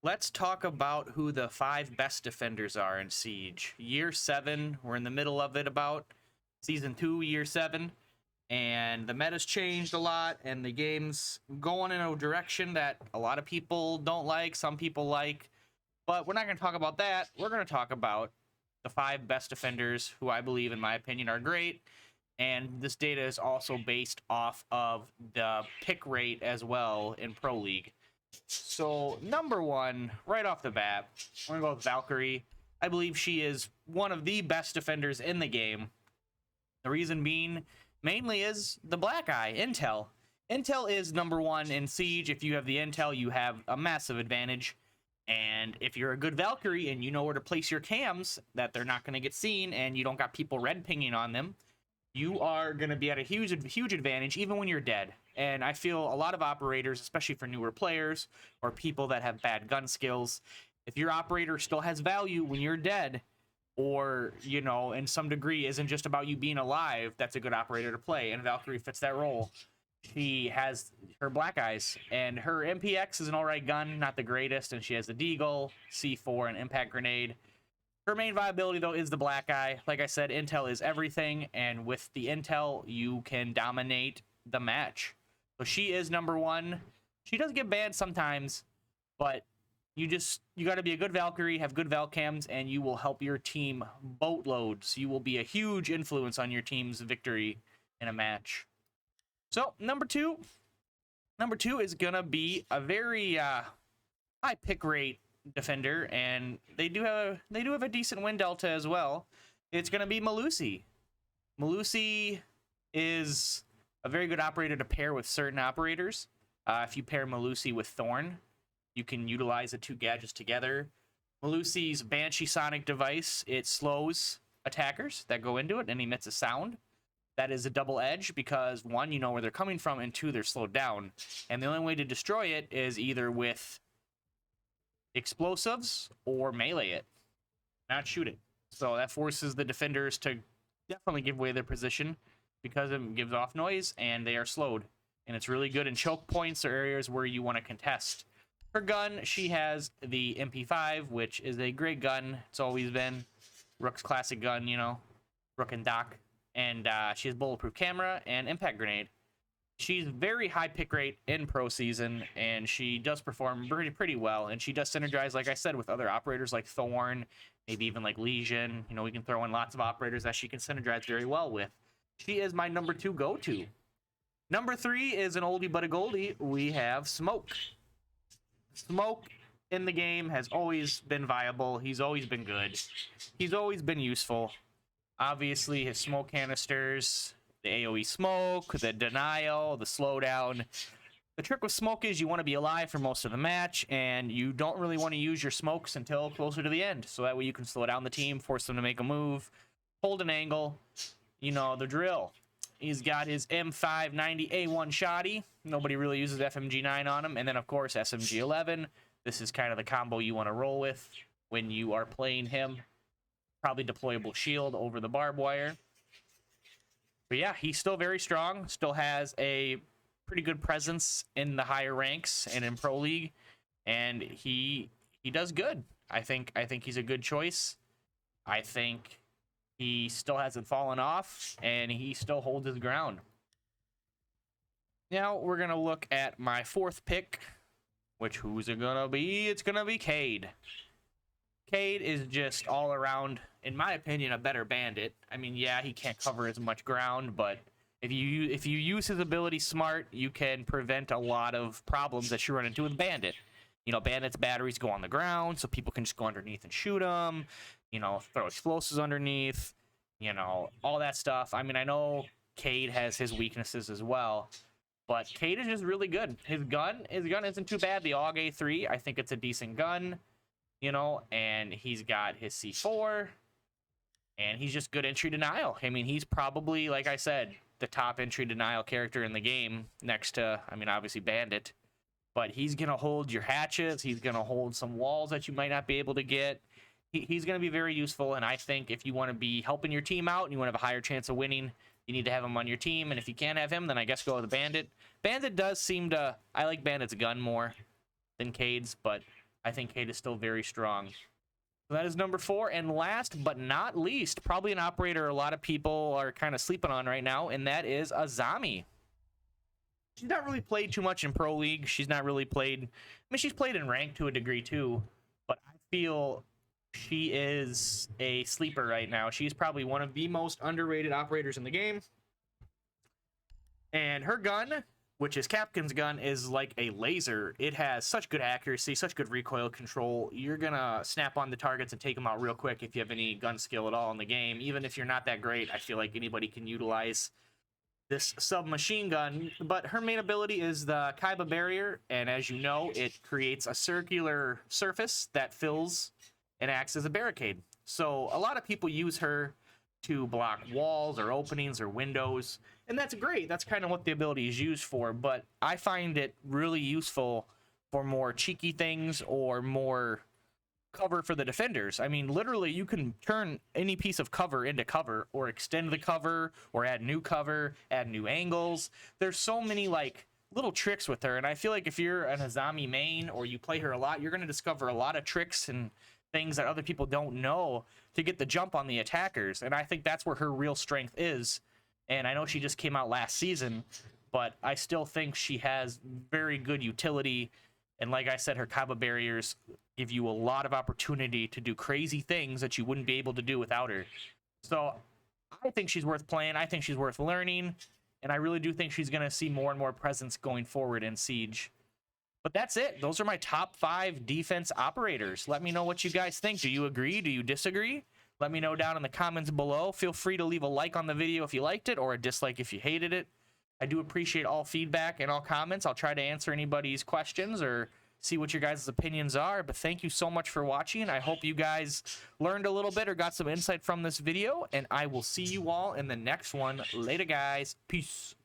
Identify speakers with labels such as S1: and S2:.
S1: Let's talk about who the 5 best defenders are in Siege. Year 7, we're in the middle of it about. Season 2, Year 7. And the meta's changed a lot, and the game's going in a direction that a lot of people don't like, some people like. But we're not going to talk about that. We're going to talk about the 5 best defenders who I believe, in my opinion, are great. And this data is also based off of the pick rate as well in Pro League. So, number 1, right off the bat, we're going to go with Valkyrie. I believe she is one of the best defenders in the game. The reason being mainly is the black eye, Intel. Intel is number 1 in Siege. If you have the Intel, you have a massive advantage. And if you're a good Valkyrie and you know where to place your cams, that they're not going to get seen, and you don't got people red pinging on them, you are going to be at a huge advantage even when you're dead. And I feel a lot of operators, especially for newer players or people that have bad gun skills, if your operator still has value when you're dead, or, you know, in some degree isn't just about you being alive, that's a good operator to play. And Valkyrie fits that role. She has her black eyes, and her MPX is an alright gun, not the greatest, and she has the Deagle, C4, and impact grenade. Her main viability, though, is the black eye. Like I said, Intel is everything, and with the Intel, you can dominate the match. So she is number 1. She does get banned sometimes, but you got to be a good Valkyrie, have good Valcams, and you will help your team boatloads. You will be a huge influence on your team's victory in a match. So, number two is going to be a very high pick rate defender, and they do have a decent win delta as well. It's going to be Melusi. Melusi is a very good operator to pair with certain operators. If you pair Melusi with Thorn, you can utilize the 2 gadgets together. Melusi's Banshee Sonic device, it slows attackers that go into it and emits a sound. That is a double edge because 1, you know where they're coming from, and 2, they're slowed down. And the only way to destroy it is either with explosives or melee it, not shoot it. So that forces the defenders to definitely give away their position because it gives off noise and they are slowed. And it's really good in choke points or areas where you want to contest. Her gun, she has the MP5, which is a great gun. It's always been Rook's classic gun, you know, Rook and Doc. And she has bulletproof camera and impact grenade. She's very high pick rate in pro season, and she does perform pretty well. And she does synergize, like I said, with other operators like Thorn, maybe even like Legion. You know, we can throw in lots of operators that she can synergize very well with. She is my number 2 go-to. Number 3 is an oldie but a goldie. We have Smoke. Smoke in the game has always been viable. He's always been good. He's always been useful. Obviously, his smoke canisters, the AoE smoke, the denial, the slowdown. The trick with smoke is you want to be alive for most of the match, and you don't really want to use your smokes until closer to the end. So that way you can slow down the team, force them to make a move, hold an angle. You know, the drill. He's got his M590A1 shotty. Nobody really uses FMG9 on him. And then, of course, SMG11. This is kind of the combo you want to roll with when you are playing him. Probably deployable shield over the barbed wire. But yeah, he's still very strong. Still has a pretty good presence in the higher ranks and in Pro League. And he does good. I think he's a good choice. I think he still hasn't fallen off, and he still holds his ground. Now we're going to look at my 4th pick, which who's it going to be? It's going to be Kade. Kade is just all around, in my opinion, a better bandit. I mean, yeah, he can't cover as much ground, but if you use his ability smart, you can prevent a lot of problems that you run into with bandit. You know, bandits' batteries go on the ground, so people can just go underneath and shoot them. You know, throw explosives underneath. You know, all that stuff. I mean, I know Kade has his weaknesses as well, but Kade is just really good. His gun isn't too bad. The AUG A3, I think it's a decent gun. You know, and he's got his C4, and he's just good entry denial. I mean, he's probably, like I said, the top entry denial character in the game next to, I mean, obviously Bandit. But he's going to hold your hatches. He's going to hold some walls that you might not be able to get. He's going to be very useful, and I think if you want to be helping your team out and you want to have a higher chance of winning, you need to have him on your team. And if you can't have him, then I guess go with Bandit. Bandit does seem to... I like Bandit's gun more than Kade's, but I think Kade is still very strong. So that is number 4. And last but not least, probably an operator a lot of people are kind of sleeping on right now, and that is Azami. She's not really played too much in Pro League. She's not really played... I mean, she's played in Ranked to a degree too, but I feel she is a sleeper right now. She's probably one of the most underrated operators in the game. And her gun, which is Capkin's gun, is like a laser. It has such good accuracy, such good recoil control. You're gonna snap on the targets and take them out real quick if you have any gun skill at all in the game. Even if you're not that great, I feel like anybody can utilize this submachine gun. But her main ability is the Kaiba barrier, and as you know, it creates a circular surface that fills and acts as a barricade. So a lot of people use her to block walls or openings or windows, and that's great. That's kind of what the ability is used for, but I find it really useful for more cheeky things or more cover for the defenders. I mean, literally, you can turn any piece of cover into cover, or extend the cover, or add new cover, add new angles. There's so many, like, little tricks with her, and I feel like if you're an Azami main, or you play her a lot, you're going to discover a lot of tricks and things that other people don't know to get the jump on the attackers, and I think that's where her real strength is. And I know she just came out last season, but I still think she has very good utility. And like I said, her Kaiba barriers give you a lot of opportunity to do crazy things that you wouldn't be able to do without her. So I think she's worth playing. I think she's worth learning. And I really do think she's going to see more and more presence going forward in Siege. But that's it. Those are my top 5 defense operators. Let me know what you guys think. Do you agree? Do you disagree? Let me know down in the comments below. Feel free to leave a like on the video if you liked it, or a dislike if you hated it. I do appreciate all feedback and all comments. I'll try to answer anybody's questions or see what your guys' opinions are. But thank you so much for watching. I hope you guys learned a little bit or got some insight from this video. And I will see you all in the next one. Later, guys. Peace.